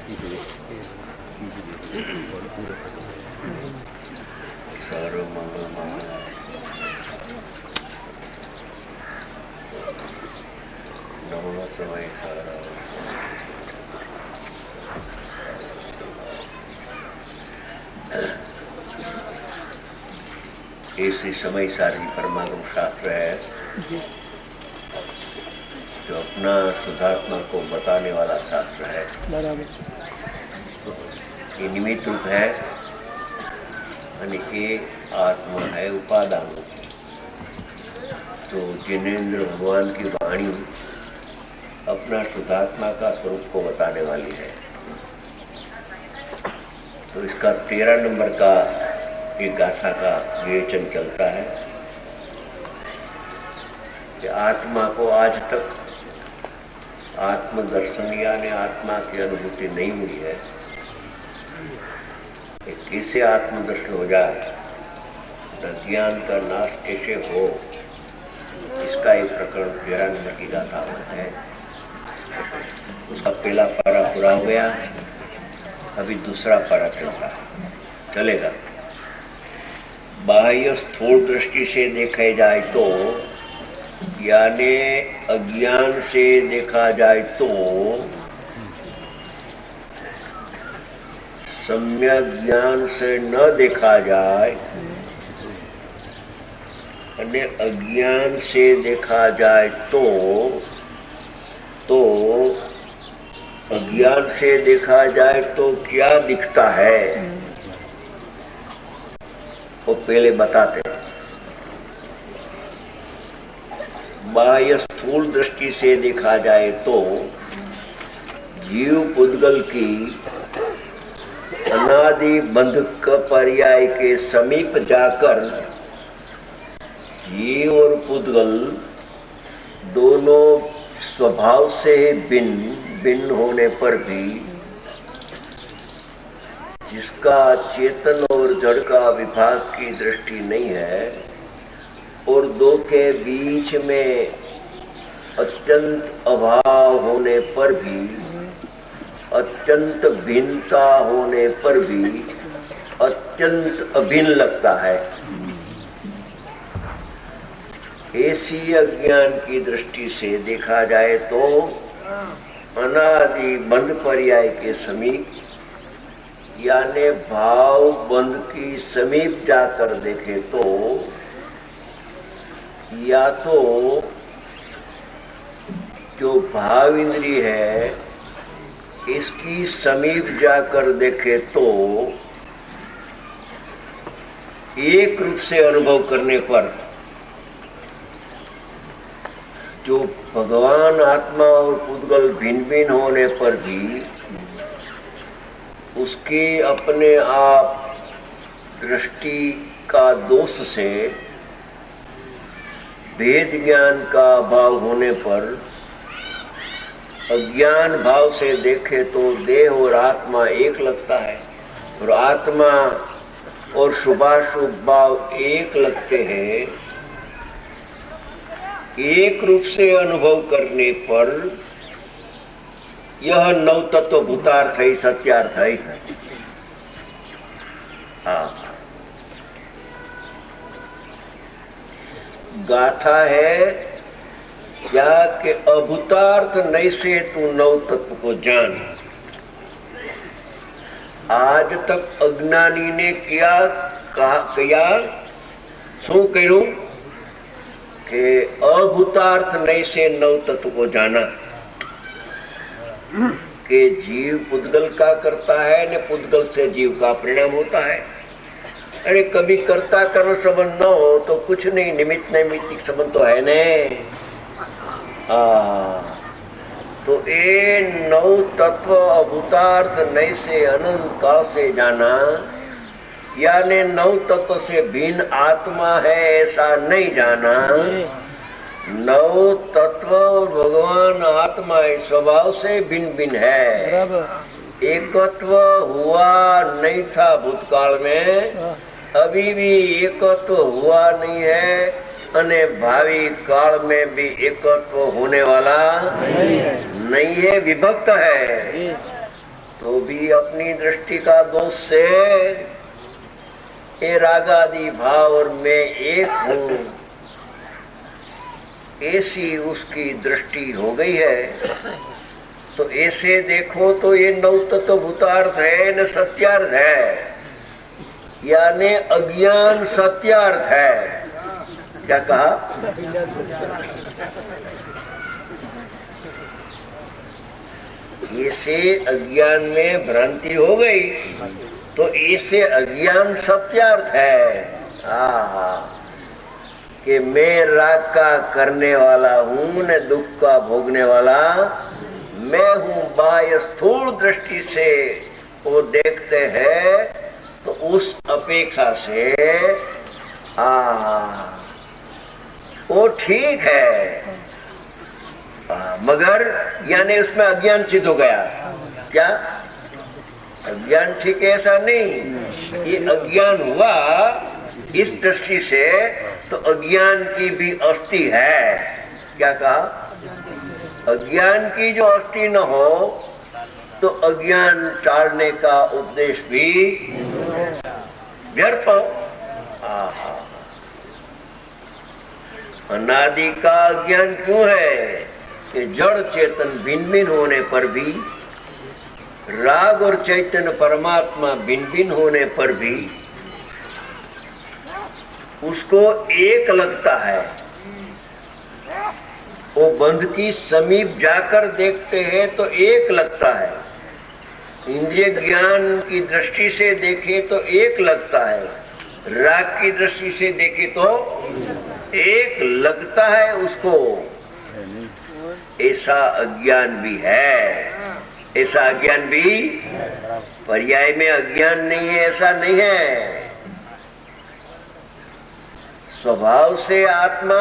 सर्व मंगल मंगल। नमो तमय सारा ऐसे समय सारी परमागम शास्त्र है जो अपना शुद्धात्मा को बताने वाला शास्त्र है। ये निमित्त रूप है यानी ये आत्मा है उपादान। तो जिनेंद्र भगवान की वाणी अपना शुद्धात्मा का स्वरूप को बताने वाली है। तो इसका 13 नंबर का एक गाथा का विवेचन चलता है कि आत्मा को आज तक आत्मदर्शन यानी आत्मा की अनुभूति नहीं हुई है। कैसे आत्मदर्शन हो जाए, ज्ञान का नाश कैसे हो, इसका एक प्रकरण 13 नंबर की गाथा है। उसका पहला पारा पूरा हो गया, अभी दूसरा पारा चलेगा। बाह्य स्थूल दृष्टि से देखे जाए तो यानी अज्ञान से देखा जाए तो सम्यक ज्ञान से न देखा जाए અને अज्ञान से देखा जाए तो अज्ञान से देखा जाए तो क्या दिखता है वो पहले बताते हैं। बाह्य स्थूल दृष्टि से देखा जाए तो जीव पुद्गल की अनादि बंध पर्याय के समीप जाकर जीव और पुद्गल दोनों स्वभाव से भिन्न होने पर भी जिसका चेतन और जड़ का विभाग की दृष्टि नहीं है और दो के बीच में अत्यंत अभाव होने पर भी, अत्यंत भिन्नता होने पर भी अत्यंत अभिन्न लगता है, ऐसी अज्ञान की दृष्टि से देखा जाए तो अनादि बंध पर्याय के समीप यानी भाव बंध की समीप जाकर देखे तो या तो जो भाव इंद्रिय है इसकी समीप जाकर देखे तो एक रूप से अनुभव करने पर जो भगवान आत्मा और पुद्गल भिन्न भिन्न होने पर भी उसके अपने आप दृष्टि का दोष से भेद ज्ञान का अभाव होने पर अज्ञान भाव से देखे तो देह और आत्मा एक लगता है और आत्मा और शुभाशुभ भाव एक लगते हैं। एक रूप से अनुभव करने पर यह नव तत्व भूतार्थ है, सत्यार्थ है। गाथा है क्या कि अभूतार्थ नहीं से तू नव तत्व को जान। आज तक अज्ञानी ने किया शू करू कि अभूतार्थ नहीं से नव तत्व को जाना कि जीव पुद्गल का करता है न पुद्गल से जीव का परिणाम होता है। अरे कभी कर्ता कर्म संबंध न हो तो कुछ नहीं, निमित्त नैमित्तिक संबंध तो है ने। तो ये नव तत्व अभूतार्थ नहीं से अनंत काल से जाना यानी नव तत्व से भिन्न आत्मा है ऐसा नहीं जाना। नव तत्व और भगवान आत्मा स्वभाव से भिन्न भिन्न है। एकत्व हुआ नहीं था भूतकाल में, अभी भी एकत्व हुआ नहीं है अने भावी काल में भी एकत्व होने वाला नहीं है, विभक्त है। तो भी अपनी दृष्टि का दोष से ये रागादि भाव और मैं एक हूं, ऐसी उसकी दृष्टि हो गई है। तो ऐसे देखो तो ये नौ तत्व भूतार्थ है न सत्यार्थ है, यानी अज्ञान सत्यार्थ है। क्या कहा? ऐसे अज्ञान में भ्रांति हो गई तो ऐसे अज्ञान सत्यार्थ है। कि मैं राग का करने वाला हूं न दुख का भोगने वाला मैं हूं। बाह्य स्थूल दृष्टि से वो देखते हैं तो उस अपेक्षा से वो ठीक है, मगर यानी उसमें अज्ञान सिद्ध हो गया। क्या अज्ञान ठीक है? ऐसा नहीं, ये अज्ञान हुआ इस दृष्टि से तो अज्ञान की भी अस्थि है। क्या कहा? अज्ञान की जो अस्थि न हो तो अज्ञान टालने का उपदेश भी व्यर्थ हो। अनादि का अज्ञान क्यों है कि जड़ चेतन भिन्न भिन्न होने पर भी, राग और चैतन्य परमात्मा भिन्न भिन्न होने पर भी उसको एक लगता है। वो बंध की समीप जाकर देखते हैं तो एक लगता है, इंद्रिय ज्ञान की दृष्टि से देखे तो एक लगता है, राग की दृष्टि से देखे तो एक लगता है उसको। ऐसा अज्ञान भी है, ऐसा अज्ञान भी पर्याय में अज्ञान नहीं है ऐसा नहीं है। स्वभाव से आत्मा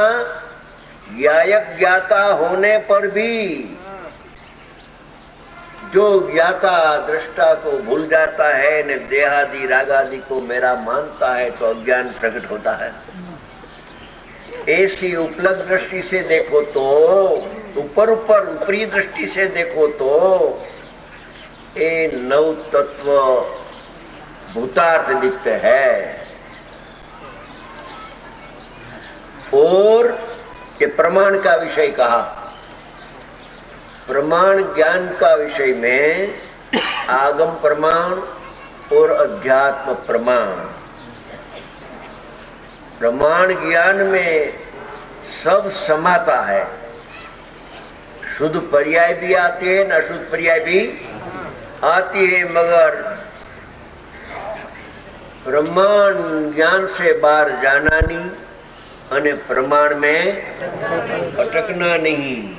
ज्ञायक ज्ञाता होने पर भी जो ज्ञाता दृष्टा को भूल जाता है न देहादि रागादि को मेरा मानता है तो अज्ञान प्रकट होता है। ऐसी उपलब्ध दृष्टि से देखो तो ऊपर ऊपरी दृष्टि से देखो तो ये नौ तत्व भूतार्थ दिखते हैं। और ये प्रमाण का विषय कहा, प्रमाण ज्ञान का विषय में आगम प्रमाण और अध्यात्म प्रमाण। प्रमाण ज्ञान में सब समाता है, शुद्ध पर्याय भी आते हैं न अशुद्ध पर्याय भी आती है, मगर प्रमाण ज्ञान से बाहर जाना नहीं अने प्रमाण में अटकना नहीं।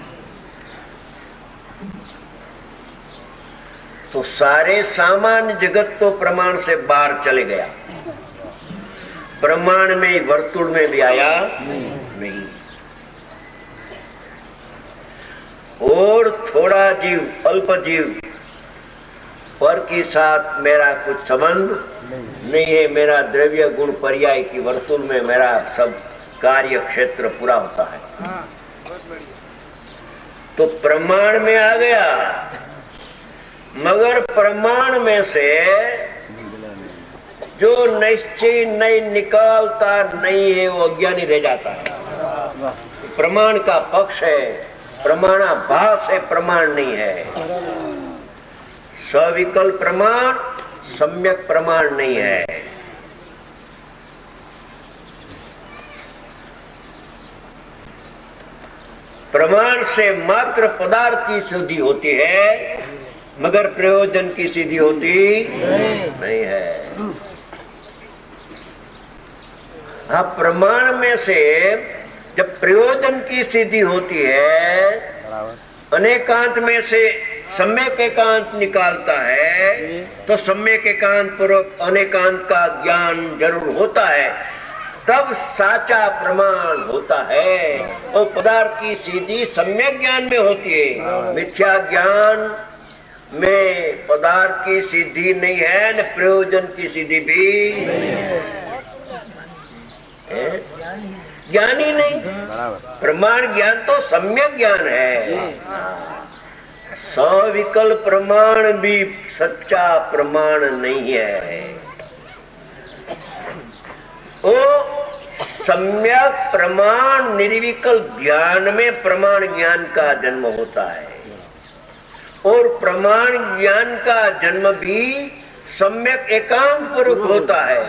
तो सारे सामान्य जगत तो प्रमाण से बाहर चले गया, प्रमाण में वर्तुल में भी आया नहीं। और थोड़ा जीव, अल्प जीव पर के साथ मेरा कुछ संबंध नहीं है, मेरा द्रव्य गुण पर्याय की वर्तुल में मेरा सब कार्य क्षेत्र पूरा होता है। तो प्रमाण में आ गया, मगर प्रमाण में से जो निश्चय नहीं निकालता नहीं है वो अज्ञानी रह जाता है। प्रमाण का पक्ष है, प्रमाणाभास है, प्रमाण नहीं है। सविकल्प प्रमाण सम्यक प्रमाण नहीं है। प्रमाण से मात्र पदार्थ की सिद्धि होती है, मगर प्रयोजन की सिद्धि होती नहीं है। हाँ, प्रमाण में से जब प्रयोजन की सिद्धि होती है, अनेकांत में से सम्यक एकांत निकालता है, तो सम्यक एकांत पूर्वक अनेकांत का ज्ञान जरूर होता है, तब साचा प्रमाण होता है। और पदार्थ की सिद्धि सम्यक ज्ञान में होती है, मिथ्या ज्ञान में पदार्थ की सिद्धि नहीं है न प्रयोजन की सिद्धि भी ज्ञान ही नहीं। प्रमाण ज्ञान तो सम्यक ज्ञान है। सविकल्प प्रमाण भी सच्चा प्रमाण नहीं है। वो सम्यक प्रमाण निर्विकल्प ध्यान में प्रमाण ज्ञान का जन्म होता है, और प्रमाण ज्ञान का जन्म भी सम्यक एकांत पूर्वक होता है।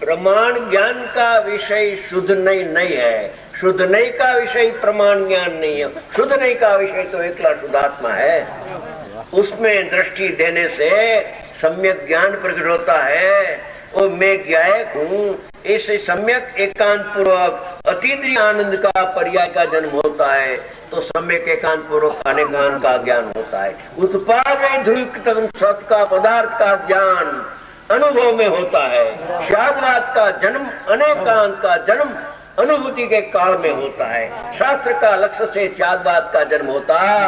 प्रमाण ज्ञान का विषय शुद्ध नहीं है, शुद्ध नहीं का विषय प्रमाण ज्ञान नहीं है। शुद्ध नहीं का विषय तो एकला शुद्धात्मा है, उसमें दृष्टि देने से सम्यक ज्ञान प्रकट होता है। और मैं ज्ञायक हूँ, ऐसे सम्यक एकांत पूर्वक अतीन्द्रिय आनंद का पर्याय का जन्म होता है, तो सम्यक एकांत पूर्वक अनेकांत का ज्ञान होता है। उत्पाद ध्रुव सत का पदार्थ का ज्ञान अनुभव में होता है। शादवाद का जन्म, अनेकांत का जन्म अनुभूति के काल में होता है। शास्त्र का लक्ष्य से शादवाद का जन्म होता है।